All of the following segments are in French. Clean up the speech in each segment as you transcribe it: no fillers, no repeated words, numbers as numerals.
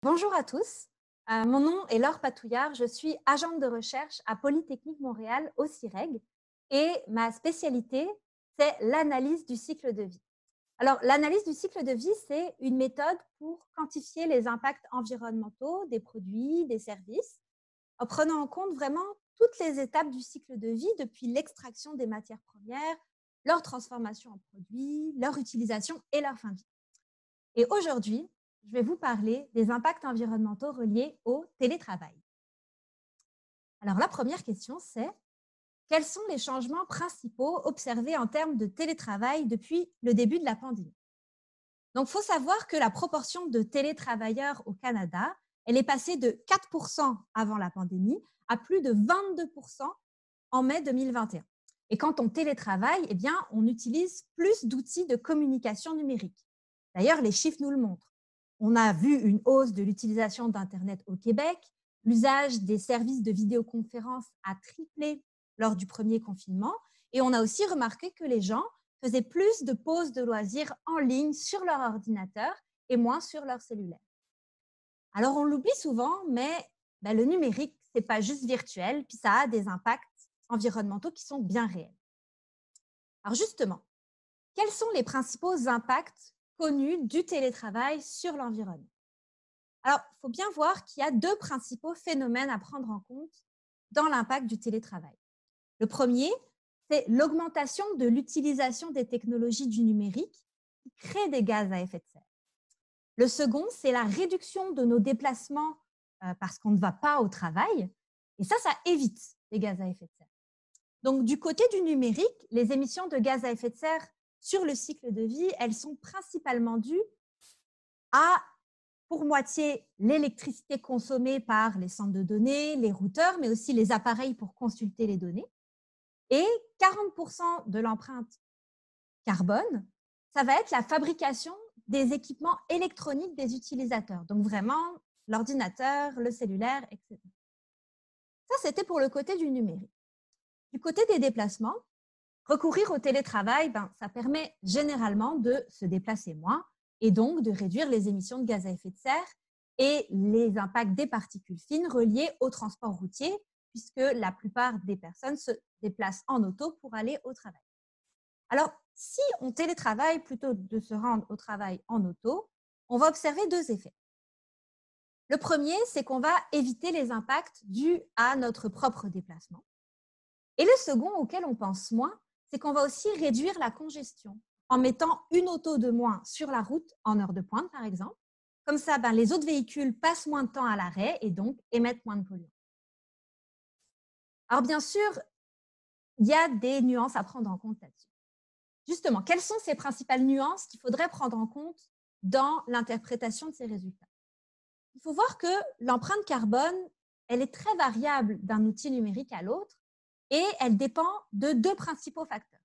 Bonjour à tous. Mon nom est Laure Patouillard. Je suis agente de recherche à Polytechnique Montréal au CIREG et ma spécialité, c'est l'analyse du cycle de vie. Alors, l'analyse du cycle de vie, c'est une méthode pour quantifier les impacts environnementaux des produits, des services, en prenant en compte vraiment toutes les étapes du cycle de vie, depuis l'extraction des matières premières, leur transformation en produits, leur utilisation et leur fin de vie. Et aujourd'hui, je vais vous parler des impacts environnementaux reliés au télétravail. Alors la première question, c'est quels sont les changements principaux observés en termes de télétravail depuis le début de la pandémie? Donc, il faut savoir que la proportion de télétravailleurs au Canada, elle est passée de 4% avant la pandémie à plus de 22% en mai 2021. Et quand on télétravaille, eh bien, on utilise plus d'outils de communication numérique. D'ailleurs, les chiffres nous le montrent. On a vu une hausse de l'utilisation d'Internet au Québec. L'usage des services de vidéoconférence a triplé lors du premier confinement. Et on a aussi remarqué que les gens faisaient plus de pauses de loisirs en ligne sur leur ordinateur et moins sur leur cellulaire. Alors, on l'oublie souvent, mais le numérique, ce n'est pas juste virtuel, puis ça a des impacts environnementaux qui sont bien réels. Alors justement, quels sont les principaux impacts connus du télétravail sur l'environnement? Alors, il faut bien voir qu'il y a deux principaux phénomènes à prendre en compte dans l'impact du télétravail. Le premier, c'est l'augmentation de l'utilisation des technologies du numérique qui créent des gaz à effet de serre. Le second, c'est la réduction de nos déplacements parce qu'on ne va pas au travail. Et ça évite les gaz à effet de serre. Donc, du côté du numérique, les émissions de gaz à effet de serre sur le cycle de vie, elles sont principalement dues à, pour moitié, l'électricité consommée par les centres de données, les routeurs, mais aussi les appareils pour consulter les données. Et 40% de l'empreinte carbone, ça va être la fabrication des équipements électroniques des utilisateurs. Donc vraiment, l'ordinateur, le cellulaire, etc. Ça, c'était pour le côté du numérique. Du côté des déplacements, recourir au télétravail, ça permet généralement de se déplacer moins et donc de réduire les émissions de gaz à effet de serre et les impacts des particules fines reliés au transport routier, puisque la plupart des personnes se déplacent en auto pour aller au travail. Alors, si on télétravaille plutôt que de se rendre au travail en auto, on va observer deux effets. Le premier, c'est qu'on va éviter les impacts dus à notre propre déplacement. Et le second, auquel on pense moins, c'est qu'on va aussi réduire la congestion en mettant une auto de moins sur la route en heure de pointe, par exemple. Comme ça, les autres véhicules passent moins de temps à l'arrêt et donc émettent moins de polluants. Alors bien sûr, il y a des nuances à prendre en compte là-dessus. Justement, quelles sont ces principales nuances qu'il faudrait prendre en compte dans l'interprétation de ces résultats? Il faut voir que l'empreinte carbone, elle est très variable d'un outil numérique à l'autre et elle dépend de deux principaux facteurs.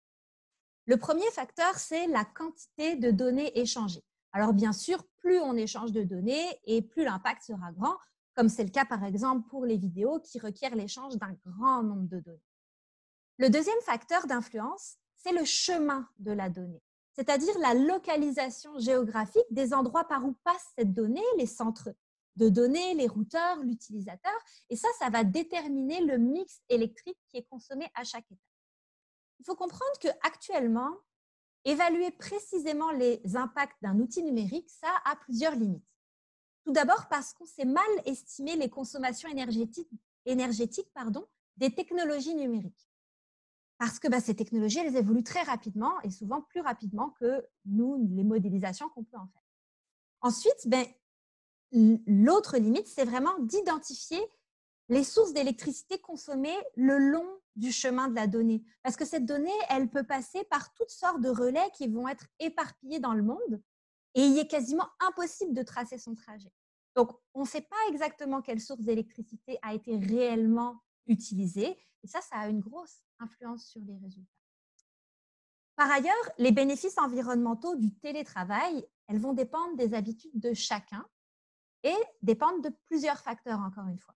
Le premier facteur, c'est la quantité de données échangées. Alors bien sûr, plus on échange de données et plus l'impact sera grand, comme c'est le cas par exemple pour les vidéos qui requièrent l'échange d'un grand nombre de données. Le deuxième facteur d'influence, c'est le chemin de la donnée, c'est-à-dire la localisation géographique des endroits par où passe cette donnée, les centres de données, les routeurs, l'utilisateur. Et ça va déterminer le mix électrique qui est consommé à chaque étape. Il faut comprendre qu'actuellement, évaluer précisément les impacts d'un outil numérique, ça a plusieurs limites. Tout d'abord parce qu'on sait mal estimer les consommations énergétiques des technologies numériques. Parce que ces technologies, elles évoluent très rapidement et souvent plus rapidement que nous, les modélisations qu'on peut en faire. Ensuite, l'autre limite, c'est vraiment d'identifier les sources d'électricité consommées le long du chemin de la donnée. Parce que cette donnée, elle peut passer par toutes sortes de relais qui vont être éparpillés dans le monde et il est quasiment impossible de tracer son trajet. Donc, on ne sait pas exactement quelle source d'électricité a été réellement utilisée et ça a une grosse influence sur les résultats. Par ailleurs, les bénéfices environnementaux du télétravail, elles vont dépendre des habitudes de chacun et dépendre de plusieurs facteurs, encore une fois.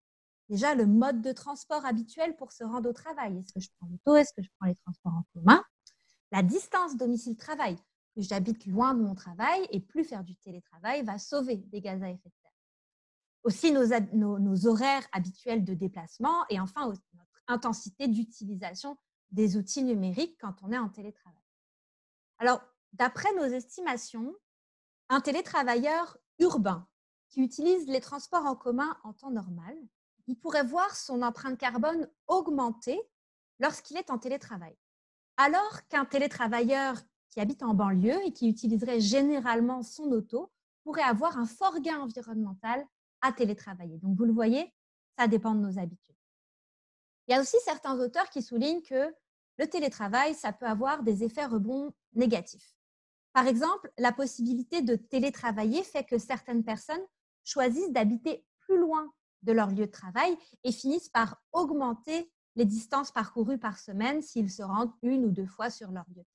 Déjà, le mode de transport habituel pour se rendre au travail. Est-ce que je prends l'auto? Est-ce que je prends les transports en commun? La distance domicile-travail. Plus j'habite loin de mon travail et plus faire du télétravail va sauver des gaz à effet de serre. aussi nos horaires habituels de déplacement et enfin notre intensité d'utilisation des outils numériques quand on est en télétravail. Alors, d'après nos estimations, un télétravailleur urbain qui utilise les transports en commun en temps normal, il pourrait voir son empreinte carbone augmenter lorsqu'il est en télétravail. Alors qu'un télétravailleur qui habite en banlieue et qui utiliserait généralement son auto pourrait avoir un fort gain environnemental à télétravailler. Donc, vous le voyez, ça dépend de nos habitudes. Il y a aussi certains auteurs qui soulignent que le télétravail, ça peut avoir des effets rebonds négatifs. Par exemple, la possibilité de télétravailler fait que certaines personnes choisissent d'habiter plus loin de leur lieu de travail et finissent par augmenter les distances parcourues par semaine s'ils se rendent 1 ou 2 fois sur leur lieu de travail.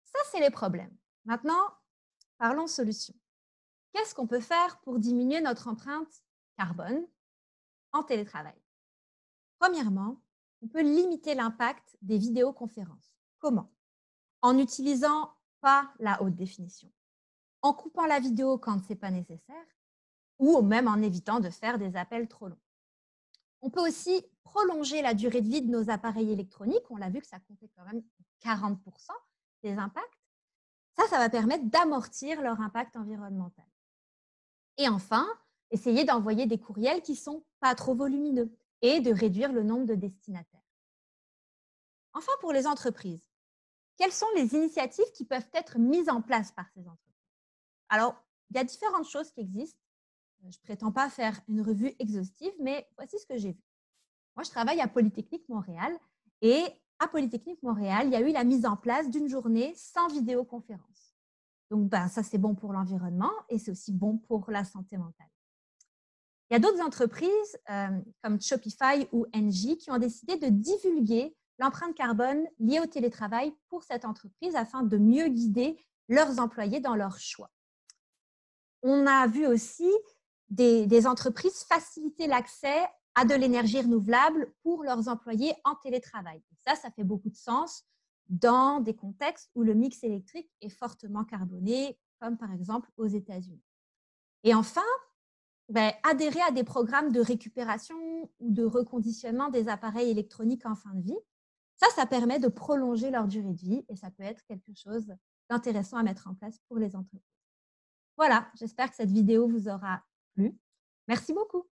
Ça, c'est les problèmes. Maintenant, parlons solutions. Qu'est-ce qu'on peut faire pour diminuer notre empreinte carbone en télétravail? Premièrement, on peut limiter l'impact des vidéoconférences. Comment? En n'utilisant pas la haute définition, en coupant la vidéo quand ce n'est pas nécessaire ou même en évitant de faire des appels trop longs. On peut aussi prolonger la durée de vie de nos appareils électroniques. On l'a vu que ça comptait quand même 40% des impacts. Ça va permettre d'amortir leur impact environnemental. Et enfin, essayer d'envoyer des courriels qui ne sont pas trop volumineux et de réduire le nombre de destinataires. Enfin, pour les entreprises, quelles sont les initiatives qui peuvent être mises en place par ces entreprises? Alors, il y a différentes choses qui existent. Je ne prétends pas faire une revue exhaustive, mais voici ce que j'ai vu. Moi, je travaille à Polytechnique Montréal et à Polytechnique Montréal, il y a eu la mise en place d'une journée sans vidéoconférence. Donc, ça, c'est bon pour l'environnement et c'est aussi bon pour la santé mentale. Il y a d'autres entreprises comme Shopify ou Engie qui ont décidé de divulguer l'empreinte carbone liée au télétravail pour cette entreprise afin de mieux guider leurs employés dans leurs choix. On a vu aussi des entreprises faciliter l'accès à de l'énergie renouvelable pour leurs employés en télétravail. Ça fait beaucoup de sens dans des contextes où le mix électrique est fortement carboné, comme par exemple aux États-Unis. Et enfin, adhérer à des programmes de récupération ou de reconditionnement des appareils électroniques en fin de vie. Ça permet de prolonger leur durée de vie et ça peut être quelque chose d'intéressant à mettre en place pour les entreprises. Voilà, j'espère que cette vidéo vous aura plu. Merci beaucoup.